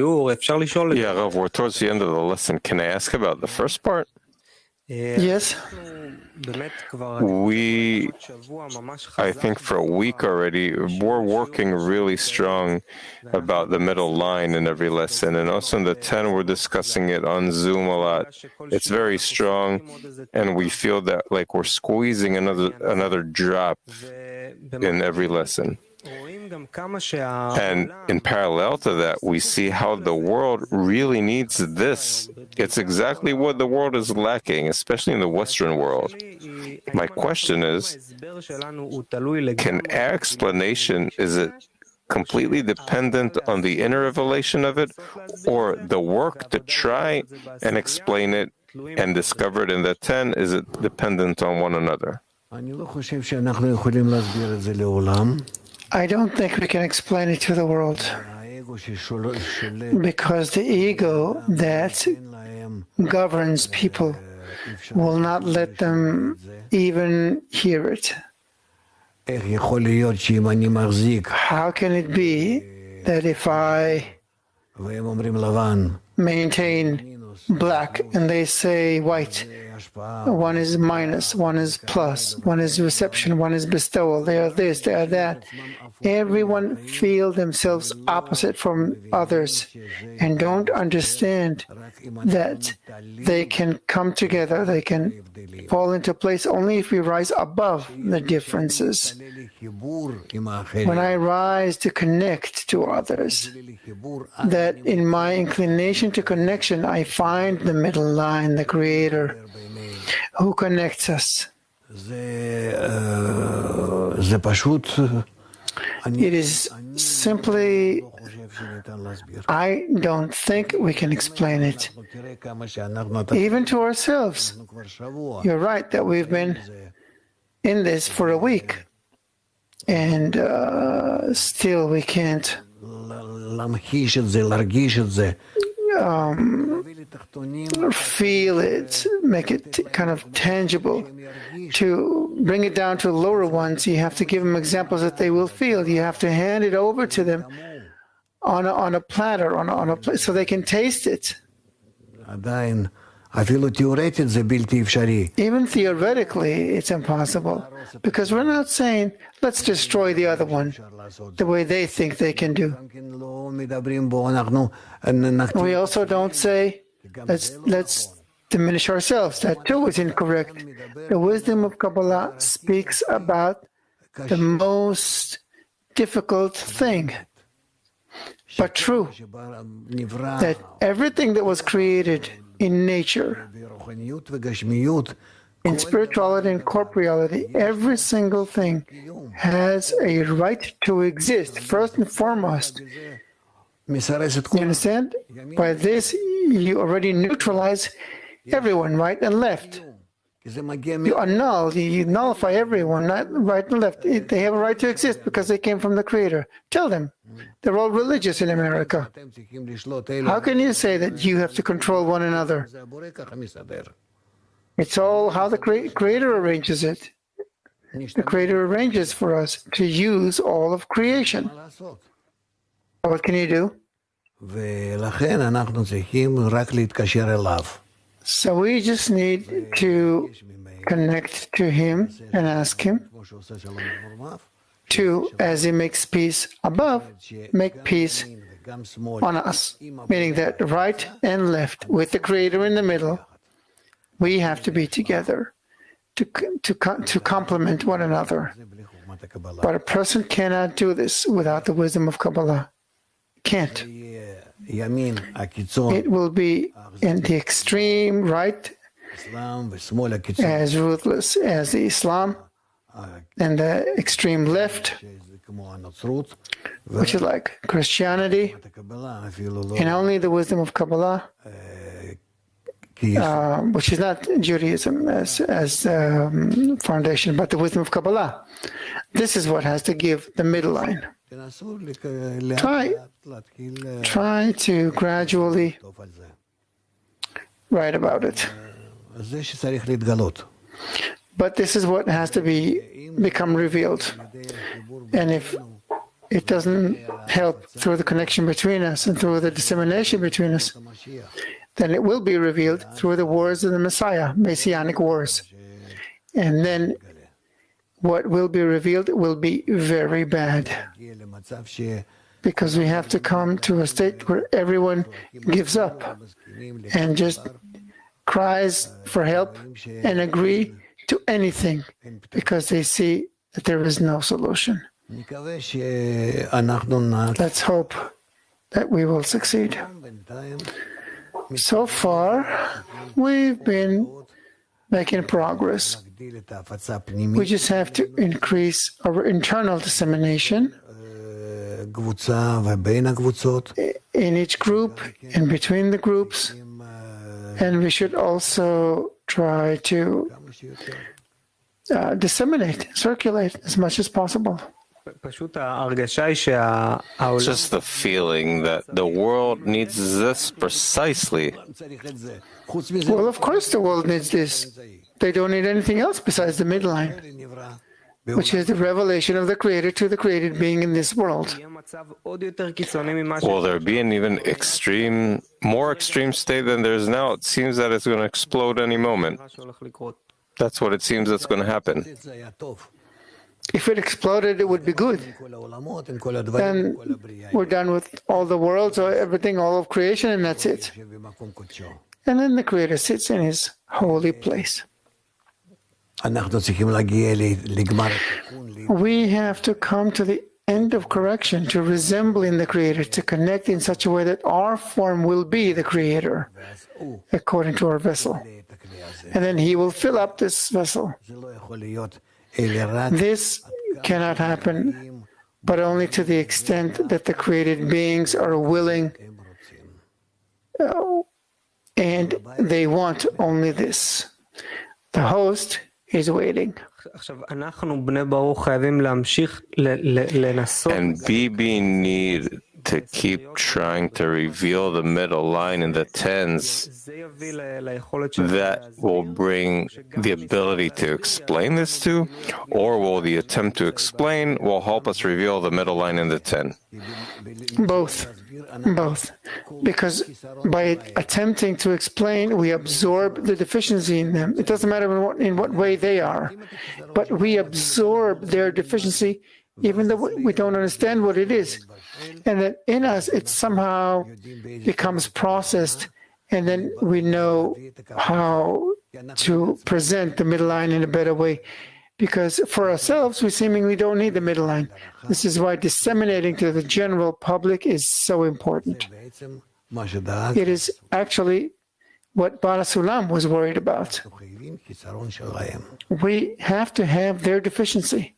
Yeah, Rav, we're towards the end of the lesson. Can I ask about the first part? Yes. I think for a week already, we're working really strong about the middle line in every lesson. And also in the 10, we're discussing it on Zoom a lot. It's very strong, and we feel that like we're squeezing another drop in every lesson. And in parallel to that, we see how the world really needs this. It's exactly what the world is lacking, especially in the Western world. My question is, can our explanation, is it completely dependent on the inner revelation of it, or the work to try and explain it and discover it in the 10, is it dependent on one another? I don't think we can explain it to the world, because the ego that governs people will not let them even hear it. How can it be that if I maintain black and they say white, one is minus, one is plus, one is reception, one is bestowal, they are this, they are that. Everyone feel themselves opposite from others and don't understand that they can come together, they can fall into place only if we rise above the differences. When I rise to connect to others, that in my inclination to connection, I find the middle line, the Creator, who connects us. It is simply, I don't think we can explain it, even to ourselves. You're right that we've been in this for a week, and still we can't feel it, make it kind of tangible. To bring it down to lower ones, you have to give them examples that they will feel. You have to hand it over to them on a platter, on a plate, so they can taste it. Even theoretically, it's impossible, because we're not saying, let's destroy the other one the way they think they can do. We also don't say, let's diminish ourselves. That too is incorrect. The wisdom of Kabbalah speaks about the most difficult thing, but true, that everything that was created in nature, in spirituality and corporeality, every single thing has a right to exist, first and foremost. You understand? By this, you already neutralize everyone, right and left. You annul, you nullify everyone, not right and left. They have a right to exist because they came from the Creator. Tell them. They're all religious in America. How can you say that you have to control one another? It's all how the Creator arranges it. The Creator arranges for us to use all of creation. What can you do? So we just need to connect to Him and ask Him to, as He makes peace above, make peace on us. Meaning that right and left, with the Creator in the middle, we have to be together to complement one another. But a person cannot do this without the wisdom of Kabbalah. Can't. It will be in the extreme right, as ruthless as the Islam, and the extreme left, which is like Christianity, and only the wisdom of Kabbalah, which is not Judaism as foundation, but the wisdom of Kabbalah. This is what has to give the middle line. Try to gradually write about it. But this is what has to become revealed. And if it doesn't help through the connection between us and through the dissemination between us, then it will be revealed through the wars of the Messiah, Messianic wars. And then what will be revealed will be very bad. Because we have to come to a state where everyone gives up and just cries for help and agree to anything because they see that there is no solution. Let's hope that we will succeed. So far, we've been making progress. We just have to increase our internal dissemination in each group and between the groups, and we should also try to disseminate, circulate as much as possible. It's just the feeling that the world needs this precisely. Well, of course the world needs this. They don't need anything else besides the midline, which is the revelation of the Creator to the created being in this world. Will there be an even more extreme state than there is now? It seems that it's going to explode any moment. That's what it seems that's going to happen. If it exploded, it would be good. Then we're done with all the worlds, or everything, all of creation, and that's it. And then the Creator sits in His holy place. We have to come to the end of correction, to resembling the Creator, to connect in such a way that our form will be the Creator, according to our vessel. And then He will fill up this vessel. This cannot happen, but only to the extent that the created beings are willing and they want only this. The host is waiting. And BB need to keep trying to reveal the middle line in the tens. That will bring the ability to explain this to, or will the attempt to explain will help us reveal the middle line in the 10? Both. Because by attempting to explain, we absorb the deficiency in them. It doesn't matter in what way they are, but we absorb their deficiency even though we don't understand what it is. And that in us, it somehow becomes processed, and then we know how to present the middle line in a better way. Because for ourselves, we seemingly don't need the middle line. This is why disseminating to the general public is so important. It is actually what Baal Sulam was worried about. We have to have their deficiency.